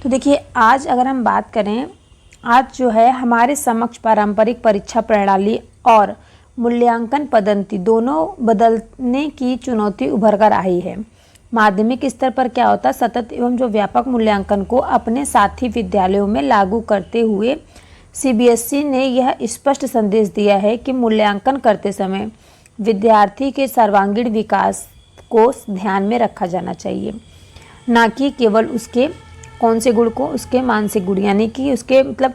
A: तो देखिए आज अगर हम बात करें, आज जो है हमारे समक्ष पारंपरिक परीक्षा प्रणाली और मूल्यांकन पद्धति दोनों बदलने की चुनौती उभर कर आई है। माध्यमिक स्तर पर क्या होता है, सतत एवं जो व्यापक मूल्यांकन को अपने साथी विद्यालयों में लागू करते हुए सीबीएसई ने यह स्पष्ट संदेश दिया है कि मूल्यांकन करते समय विद्यार्थी के सर्वांगीण विकास को ध्यान में रखा जाना चाहिए, ना कि केवल उसके कौन से गुण को, उसके मानसिक गुण, यानी कि उसके मतलब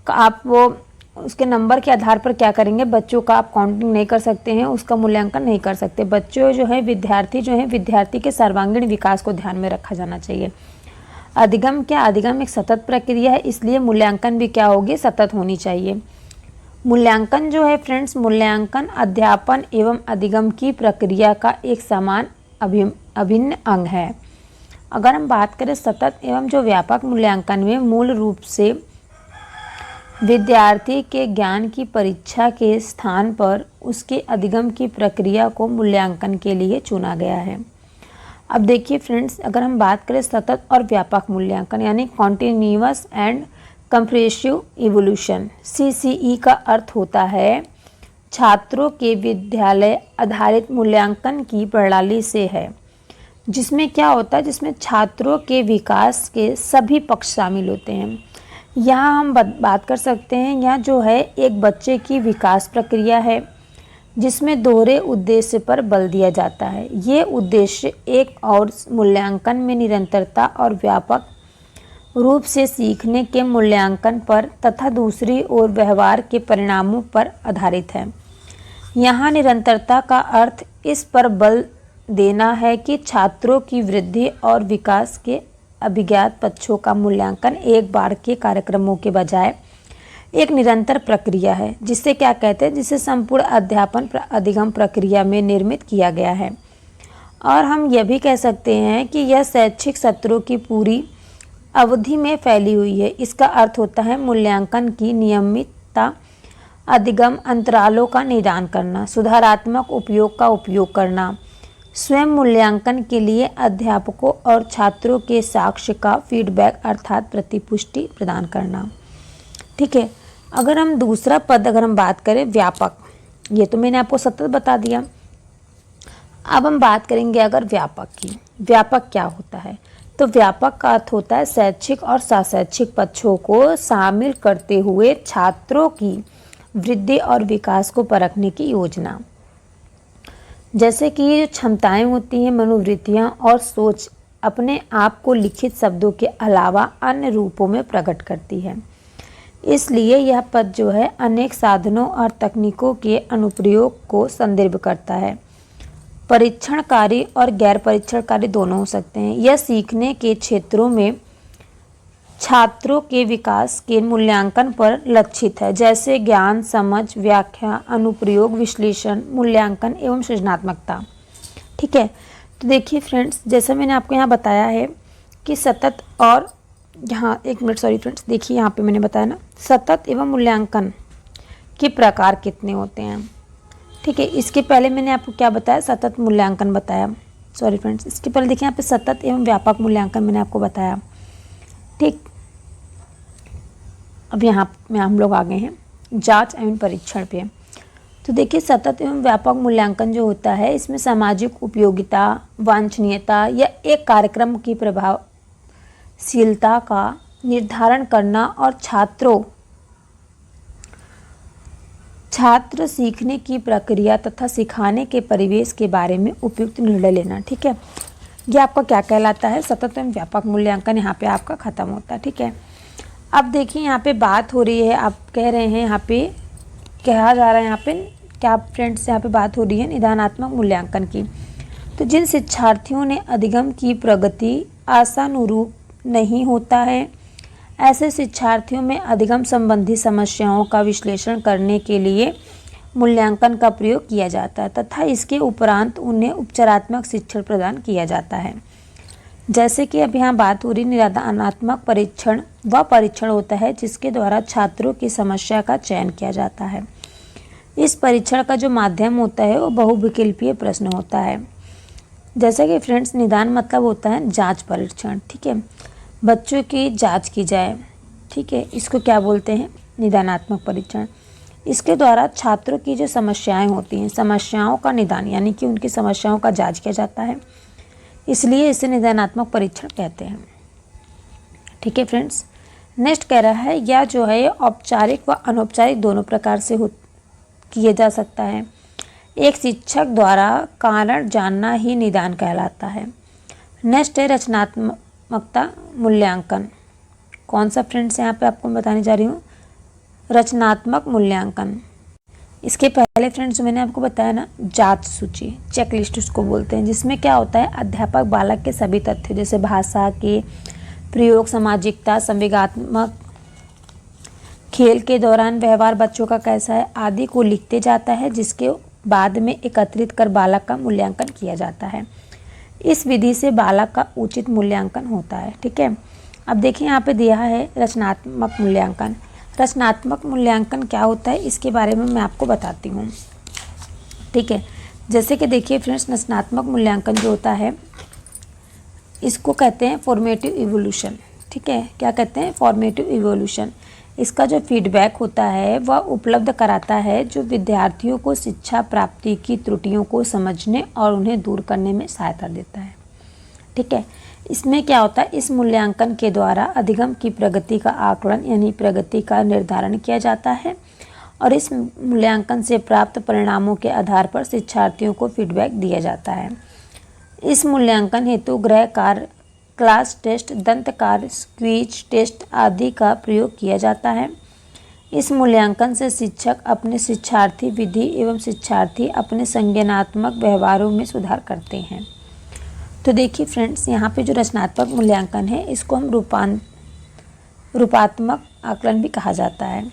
A: आप वो उसके नंबर के आधार पर क्या करेंगे, बच्चों का आप काउंटिंग नहीं कर सकते हैं, उसका मूल्यांकन नहीं कर सकते। बच्चों जो है विद्यार्थी के सर्वांगीण विकास को ध्यान में रखा जाना चाहिए। अधिगम क्या, अधिगम एक सतत प्रक्रिया है, इसलिए मूल्यांकन भी क्या होगी, सतत होनी चाहिए। मूल्यांकन जो है फ्रेंड्स, मूल्यांकन अध्यापन एवं अधिगम की प्रक्रिया का एक समान अभिन्न अंग है। अगर हम बात करें सतत एवं जो व्यापक मूल्यांकन में मूल रूप से विद्यार्थी के ज्ञान की परीक्षा के स्थान पर उसके अधिगम की प्रक्रिया को मूल्यांकन के लिए चुना गया है। अब देखिए फ्रेंड्स, अगर हम बात करें सतत और व्यापक मूल्यांकन यानी continuous and compressive evolution, CCE का अर्थ होता है छात्रों के विद्यालय आधारित मूल्यांकन की प्रणाली से है, जिसमें क्या होता है, जिसमें छात्रों के विकास के सभी पक्ष शामिल होते हैं। यहाँ हम बात कर सकते हैं, यहाँ जो है एक बच्चे की विकास प्रक्रिया है जिसमें दोहरे उद्देश्य पर बल दिया जाता है। ये उद्देश्य एक और मूल्यांकन में निरंतरता और व्यापक रूप से सीखने के मूल्यांकन पर तथा दूसरी ओर व्यवहार के परिणामों पर आधारित है। यहाँ निरंतरता का अर्थ इस पर बल देना है कि छात्रों की वृद्धि और विकास के अभिज्ञात पक्षों का मूल्यांकन एक बार के कार्यक्रमों के बजाय एक निरंतर प्रक्रिया है, जिसे क्या कहते हैं, जिसे संपूर्ण अध्यापन अधिगम प्रक्रिया में निर्मित किया गया है। और हम यह भी कह सकते हैं कि यह शैक्षिक सत्रों की पूरी अवधि में फैली हुई है। इसका अर्थ होता है मूल्यांकन की नियमितता, अधिगम अंतरालों का निदान करना, सुधारात्मक उपयोग का उपयोग करना, स्वयं मूल्यांकन के लिए अध्यापकों और छात्रों के साक्ष्य का फीडबैक अर्थात प्रतिपुष्टि प्रदान करना। ठीक है, अगर हम दूसरा पद अगर हम बात करें व्यापक, ये तो मैंने आपको सतत बता दिया। अब हम बात करेंगे अगर व्यापक की। व्यापक क्या होता है? तो व्यापक का अर्थ होता है शैक्षिक और साशैक्षिक पक्षों को शामिल करते हुए छात्रों की वृद्धि और विकास को परखने की योजना। जैसे कि ये जो क्षमताएं होती हैं, मनोवृत्तियां और सोच अपने आप को लिखित शब्दों के अलावा अन्य रूपों में प्रकट करती है। इसलिए यह पद जो है अनेक साधनों और तकनीकों के अनुप्रयोग को संदर्भ करता है। परीक्षणकारी और गैर परीक्षणकारी दोनों हो सकते हैं। यह सीखने के क्षेत्रों में छात्रों के विकास के मूल्यांकन पर लक्षित है, जैसे ज्ञान, समझ, व्याख्या, अनुप्रयोग, विश्लेषण, मूल्यांकन एवं सृजनात्मकता। ठीक है, तो देखिए फ्रेंड्स, जैसा मैंने आपको यहाँ बताया है कि सतत और यहाँ एक मिनट सॉरी फ्रेंड्स, देखिए यहाँ पे मैंने बताया ना सतत एवं मूल्यांकन के प्रकार कितने होते हैं। ठीक है, इसके पहले मैंने आपको क्या बताया? सतत मूल्यांकन बताया। सॉरी फ्रेंड्स, इसके पहले देखिए यहाँ पे सतत एवं व्यापक मूल्यांकन मैंने आपको बताया। ठीक, अब यहाँ में हम लोग आ गए हैं जांच एवं परीक्षण पे। तो देखिए सतत एवं व्यापक मूल्यांकन जो होता है, इसमें सामाजिक उपयोगिता, वांछनीयता या एक कार्यक्रम की प्रभावशीलता का निर्धारण करना और छात्र सीखने की प्रक्रिया तथा सिखाने के परिवेश के बारे में उपयुक्त निर्णय लेना। ठीक है, ये आपका क्या कहलाता है? सतत एवं व्यापक मूल्यांकन यहाँ पे आपका खत्म होता है। ठीक है, अब देखिए यहाँ पे बात हो रही है, आप कह रहे हैं यहाँ पे कहा जा रहा है, यहाँ पे क्या फ्रेंड्स यहाँ पे बात हो रही है निदानात्मक मूल्यांकन की। तो जिन शिक्षार्थियों ने अधिगम की प्रगति आशानुरूप नहीं होता है, ऐसे शिक्षार्थियों में अधिगम संबंधी समस्याओं का विश्लेषण करने के लिए मूल्यांकन का प्रयोग किया जाता है तथा इसके उपरांत उन्हें उपचारात्मक शिक्षण प्रदान किया जाता है। जैसे कि अब यहाँ बात हो रही निदानात्मक परीक्षण, वह परीक्षण होता है जिसके द्वारा छात्रों की समस्या का चयन किया जाता है। इस परीक्षण का जो माध्यम होता है वो बहुविकल्पीय प्रश्न होता है। जैसे कि फ्रेंड्स निदान मतलब होता है जांच परीक्षण। ठीक है, बच्चों की जांच की जाए। ठीक है, इसको क्या बोलते हैं? निदानात्मक परीक्षण। इसके द्वारा छात्रों की जो समस्याएं होती हैं, समस्याओं का निदान यानी कि उनकी समस्याओं का जांच किया जाता है, इसलिए इसे निदानात्मक परीक्षण कहते हैं। ठीक है फ्रेंड्स, नेक्स्ट कह रहा है यह जो है औपचारिक व अनौपचारिक दोनों प्रकार से किया जा सकता है। एक शिक्षक द्वारा कारण जानना ही निदान कहलाता है। नेक्स्ट है रचनात्मकता मूल्यांकन। कौन सा फ्रेंड्स यहाँ पे आपको बताने जा रही हूँ? रचनात्मक मूल्यांकन। इसके पहले फ्रेंड्स मैंने आपको बताया ना जांच सूची, चेकलिस्ट उसको बोलते हैं, जिसमें क्या होता है अध्यापक बालक के सभी तथ्य जैसे भाषा के प्रयोग, सामाजिकता, संवेगात्मक, खेल के दौरान व्यवहार बच्चों का कैसा है आदि को लिखते जाता है, जिसके बाद में एकत्रित कर बालक का मूल्यांकन किया जाता है। इस विधि से बालक का उचित मूल्यांकन होता है। ठीक है, अब देखिए यहाँ पे दिया है रचनात्मक मूल्यांकन। रचनात्मक मूल्यांकन क्या होता है इसके बारे में मैं आपको बताती हूँ। ठीक है, जैसे कि देखिए फ्रेंड्स रचनात्मक मूल्यांकन जो होता है इसको कहते हैं फॉर्मेटिव इवोल्यूशन। ठीक है, क्या कहते हैं? Formative evolution. इसका जो फीडबैक होता है वह उपलब्ध कराता है जो विद्यार्थियों को शिक्षा प्राप्ति की त्रुटियों को समझने और उन्हें दूर करने में सहायता देता है। ठीक है, इसमें क्या होता है इस मूल्यांकन के द्वारा अधिगम की प्रगति का आकलन यानी प्रगति का निर्धारण किया जाता है और इस मूल्यांकन से प्राप्त परिणामों के आधार पर शिक्षार्थियों को फीडबैक दिया जाता है। इस मूल्यांकन हेतु गृह कार्य, क्लास टेस्ट, दंत कार्य, क्विज टेस्ट आदि का प्रयोग किया जाता है। इस मूल्यांकन से शिक्षक अपने शिक्षार्थी विधि एवं शिक्षार्थी अपने संज्ञानात्मक व्यवहारों में सुधार करते हैं। तो देखिए फ्रेंड्स यहाँ पे जो रचनात्मक मूल्यांकन है इसको हम रूपात्मक आकलन भी कहा जाता है।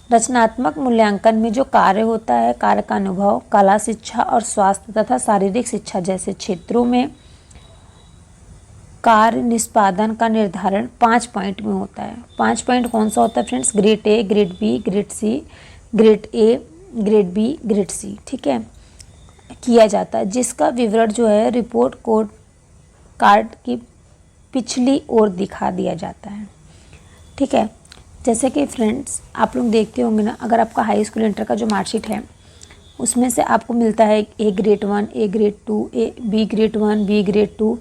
A: रचनात्मक मूल्यांकन में जो कार्य होता है, कार्य का अनुभव, कला, शिक्षा और स्वास्थ्य तथा शारीरिक शिक्षा जैसे क्षेत्रों में कार्य निष्पादन का निर्धारण 5 पॉइंट में होता है। 5 पॉइंट कौन सा होता है friends? Grade A, grade B, grade C, grade A, grade B, grade C, ठीक है, किया जाता है, जिसका विवरण जो है रिपोर्ट कोड कार्ड की पिछली ओर दिखा दिया जाता है, ठीक है। जैसे कि फ्रेंड्स आप लोग देखते होंगे ना, अगर आपका हाई स्कूल इंटर का जो मार्कशीट है उसमें से आपको मिलता है A grade 1, A grade 2, B grade 1, B grade 2,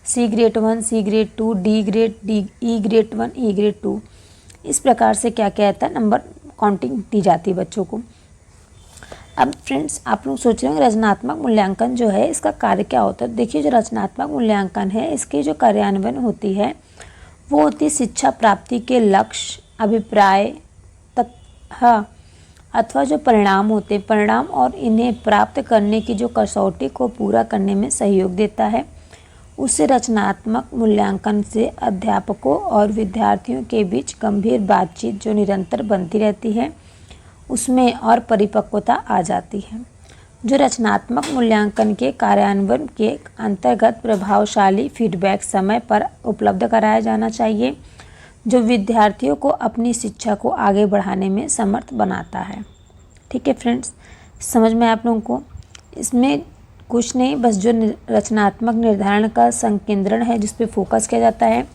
A: C grade 1, C grade 2, D grade, E grade 1, E grade 2। इस प्रकार से क्या क्या आता है, नंबर काउंटिंग दी जाती है बच्चों को। अब फ्रेंड्स आप लोग सोच रहे होंगे रचनात्मक मूल्यांकन जो है इसका कार्य क्या होता है। देखिए, जो रचनात्मक मूल्यांकन है इसकी जो कार्यान्वयन होती है वो होती है शिक्षा प्राप्ति के लक्ष्य, अभिप्राय तथा अथवा जो परिणाम होते हैं, परिणाम और इन्हें प्राप्त करने की जो कसौटी को पूरा करने में सहयोग देता है। उससे रचनात्मक मूल्यांकन से अध्यापकों और विद्यार्थियों के बीच गंभीर बातचीत जो निरंतर बनती रहती है उसमें और परिपक्वता आ जाती है। जो रचनात्मक मूल्यांकन के कार्यान्वयन के अंतर्गत प्रभावशाली फीडबैक समय पर उपलब्ध कराया जाना चाहिए, जो विद्यार्थियों को अपनी शिक्षा को आगे बढ़ाने में समर्थ बनाता है। ठीक है फ्रेंड्स, समझ में आप लोगों को? इसमें कुछ नहीं, बस जो रचनात्मक निर्धारण का संकेंद्रण है जिस पे फोकस किया जाता है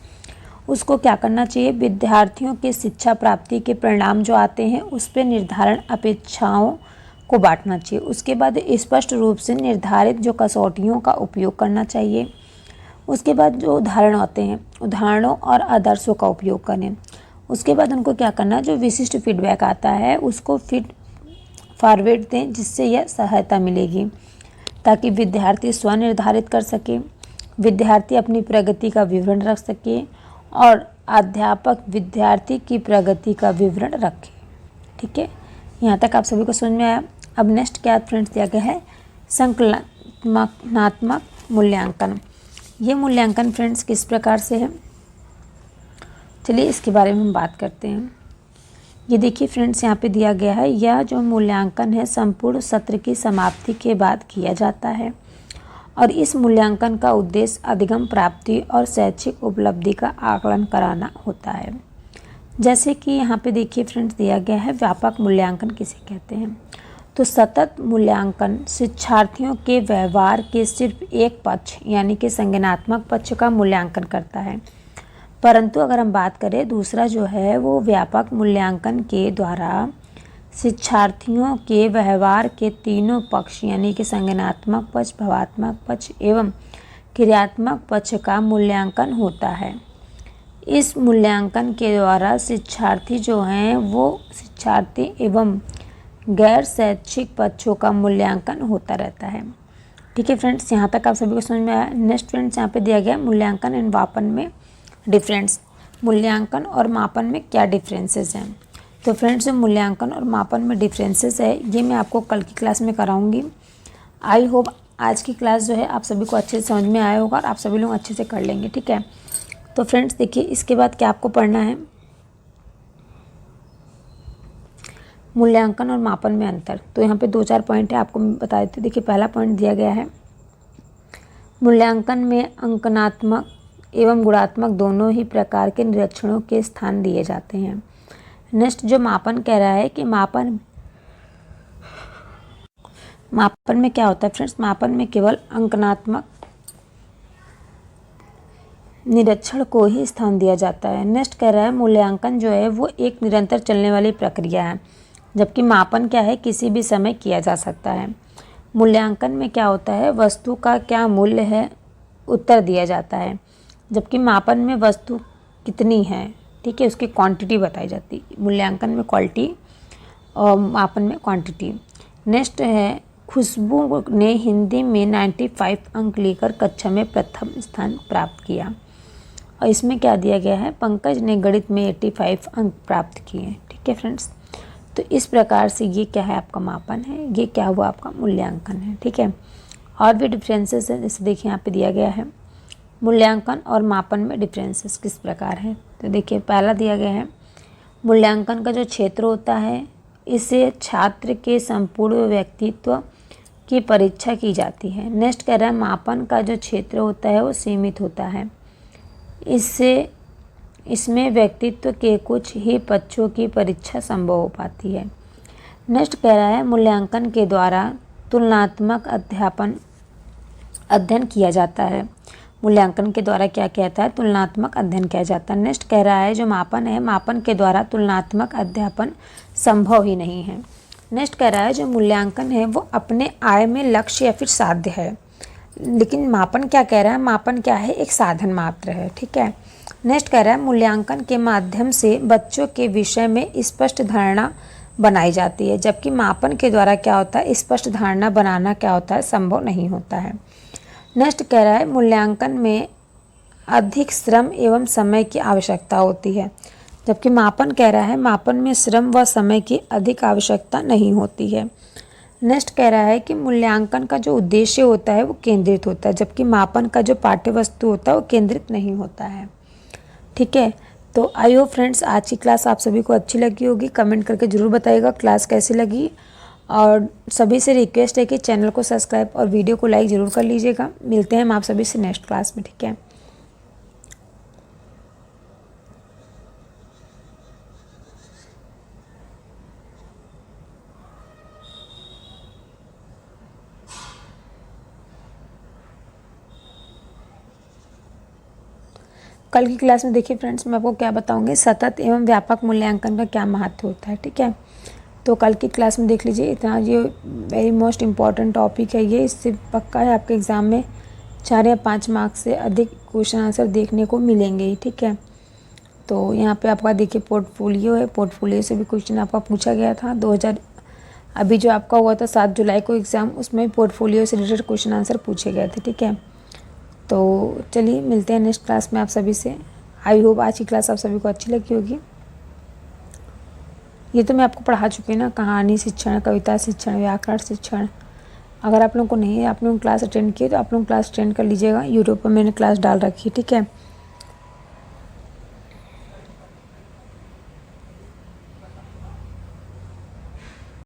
A: उसको क्या करना चाहिए, विद्यार्थियों के शिक्षा प्राप्ति के परिणाम जो आते हैं उस पर निर्धारण अपेक्षाओं को बांटना चाहिए। उसके बाद स्पष्ट रूप से निर्धारित जो कसौटियों का उपयोग करना चाहिए। उसके बाद जो उदाहरण होते हैं, उदाहरणों और आदर्शों का उपयोग करें। उसके बाद उनको क्या करना, जो विशिष्ट फीडबैक आता है उसको फीड फॉरवर्ड दें, जिससे यह सहायता मिलेगी ताकि विद्यार्थी स्वनिर्धारित कर सके, विद्यार्थी अपनी प्रगति का विवरण रख सके और अध्यापक विद्यार्थी की प्रगति का विवरण रखे। ठीक है, यहाँ तक आप सभी को समझ में आया। अब नेक्स्ट क्या फ्रेंड्स दिया गया है, संकलनात्मक मूल्यांकन। ये मूल्यांकन फ्रेंड्स किस प्रकार से है, चलिए इसके बारे में हम बात करते हैं। ये देखिए फ्रेंड्स, यहाँ पे दिया गया है, यह जो मूल्यांकन है संपूर्ण सत्र की समाप्ति के बाद किया जाता है और इस मूल्यांकन का उद्देश्य अधिगम प्राप्ति और शैक्षिक उपलब्धि का आकलन कराना होता है। जैसे कि यहाँ पे देखिए फ्रेंड्स दिया गया है, व्यापक मूल्यांकन किसे कहते हैं। तो सतत मूल्यांकन शिक्षार्थियों के व्यवहार के सिर्फ एक पक्ष यानी कि संज्ञानात्मक पक्ष का मूल्यांकन करता है, परंतु अगर हम बात करें दूसरा जो है वो व्यापक मूल्यांकन के द्वारा शिक्षार्थियों के व्यवहार के तीनों पक्ष यानी कि संज्ञानात्मक पक्ष, भावात्मक पक्ष एवं क्रियात्मक पक्ष का मूल्यांकन होता है। इस मूल्यांकन के द्वारा शिक्षार्थी जो हैं वो शिक्षार्थी एवं गैर शैक्षिक पक्षों का मूल्यांकन होता रहता है। ठीक है फ्रेंड्स, यहाँ तक आप सभी को समझ में आया। नेक्स्ट फ्रेंड्स यहाँ पे दिया गया मूल्यांकन एंड मापन में डिफरेंस। मूल्यांकन और मापन में क्या डिफरेंसेस हैं। तो फ्रेंड्स, जो मूल्यांकन और मापन में डिफरेंसेस है ये मैं आपको कल की क्लास में कराऊंगी। आई होप आज की क्लास जो है आप सभी को अच्छे से समझ में आया होगा और आप सभी लोग अच्छे से कर लेंगे। ठीक है, तो फ्रेंड्स देखिए इसके बाद क्या आपको पढ़ना है, मूल्यांकन और मापन में अंतर। तो यहाँ पे 2-4 पॉइंट है, आपको मैं बता देती हूँ। देखिए पहला पॉइंट दिया गया है, मूल्यांकन में अंकनात्मक एवं गुणात्मक दोनों ही प्रकार के निरीक्षणों के स्थान दिए जाते हैं। नेक्स्ट जो मापन कह रहा है कि मापन में क्या होता है फ्रेंड्स, मापन में केवल अंकनात्मक निरीक्षण को ही स्थान दिया जाता है। नेक्स्ट कह रहा है मूल्यांकन जो है वो एक निरंतर चलने वाली प्रक्रिया है, जबकि मापन क्या है, किसी भी समय किया जा सकता है। मूल्यांकन में क्या होता है, वस्तु का क्या मूल्य है उत्तर दिया जाता है, जबकि मापन में वस्तु कितनी है, ठीक है, उसकी क्वांटिटी बताई जाती है। मूल्यांकन में क्वालिटी और मापन में क्वांटिटी। नेक्स्ट है, खुशबू ने हिंदी में 95 अंक लेकर कक्षा में प्रथम स्थान प्राप्त किया। और इसमें क्या दिया गया है, पंकज ने गणित में 85 अंक प्राप्त किए। ठीक है फ्रेंड्स, तो इस प्रकार से ये क्या है आपका मापन है, ये क्या हुआ आपका मूल्यांकन है। ठीक है, और भी डिफरेंसेस हैं, जैसे देखिए यहाँ पे दिया गया है मूल्यांकन और मापन में डिफरेंसेस किस प्रकार है। तो देखिए पहला दिया गया है, मूल्यांकन का जो क्षेत्र होता है, इससे छात्र के संपूर्ण व्यक्तित्व की परीक्षा की जाती है। नेक्स्ट कह रहा है मापन का जो क्षेत्र होता है वो सीमित होता है, इसमें व्यक्तित्व के कुछ ही पक्षों की परीक्षा संभव हो पाती है। नेक्स्ट कह रहा है मूल्यांकन के द्वारा तुलनात्मक अध्ययन किया जाता है। मूल्यांकन के द्वारा क्या कहता है, तुलनात्मक अध्ययन किया जाता है। नेक्स्ट कह रहा है जो मापन है, मापन के द्वारा तुलनात्मक अध्यापन संभव ही नहीं है। नेक्स्ट कह रहा है जो मूल्यांकन है वो अपने आय में लक्ष्य या फिर साध्य है, लेकिन मापन क्या कह रहा है, मापन क्या है, एक साधन मात्र है। ठीक है। नेक्स्ट कह रहा है मूल्यांकन के माध्यम से बच्चों के विषय में स्पष्ट धारणा बनाई जाती है, जबकि मापन के द्वारा क्या होता है, स्पष्ट धारणा बनाना क्या होता है, संभव नहीं होता है। नेक्स्ट कह रहा है मूल्यांकन में अधिक श्रम एवं समय की आवश्यकता होती है, जबकि मापन कह रहा है मापन में श्रम व समय की अधिक आवश्यकता नहीं होती है। नेक्स्ट कह रहा है कि मूल्यांकन का जो उद्देश्य होता है वो केंद्रित होता है, जबकि मापन का जो पाठ्य वस्तु होता है वो केंद्रित नहीं होता है। ठीक है। तो आई होप फ्रेंड्स आज की क्लास आप सभी को अच्छी लगी होगी। कमेंट करके ज़रूर बताइएगा क्लास कैसी लगी, और सभी से रिक्वेस्ट है कि चैनल को सब्सक्राइब और वीडियो को लाइक ज़रूर कर लीजिएगा। मिलते हैं हम आप सभी से नेक्स्ट क्लास में। ठीक है। कल की क्लास में देखिए फ्रेंड्स, मैं आपको क्या बताऊंगी, सतत एवं व्यापक मूल्यांकन का क्या महत्व होता है। ठीक है। तो कल की क्लास में देख लीजिए, इतना ये वेरी मोस्ट इम्पॉर्टेंट टॉपिक है ये, इससे पक्का है आपके एग्ज़ाम में 4 या 5 मार्क्स से अधिक क्वेश्चन आंसर देखने को मिलेंगे ही। ठीक है। तो यहाँ पे आपका देखिए पोर्टफोलियो है, पोर्टफोलियो से भी क्वेश्चन आपका पूछा गया था। 2000 अभी जो आपका हुआ था 7 जुलाई को एग्ज़ाम, उसमें पोर्टफोलियो से रिलेटेड क्वेश्चन आंसर पूछे गए थे। ठीक है। तो चलिए मिलते हैं नेक्स्ट क्लास में आप सभी से। आई होप आज की क्लास आप सभी को अच्छी लगी होगी। ये तो मैं आपको पढ़ा चुकी हूँ ना, कहानी शिक्षण, कविता शिक्षण, व्याकरण शिक्षण। अगर आप लोगों को नहीं है, आप लोग क्लास अटेंड किए तो आप लोग क्लास अटेंड कर लीजिएगा। यूट्यूब पर मैंने क्लास डाल रखी है। ठीक है।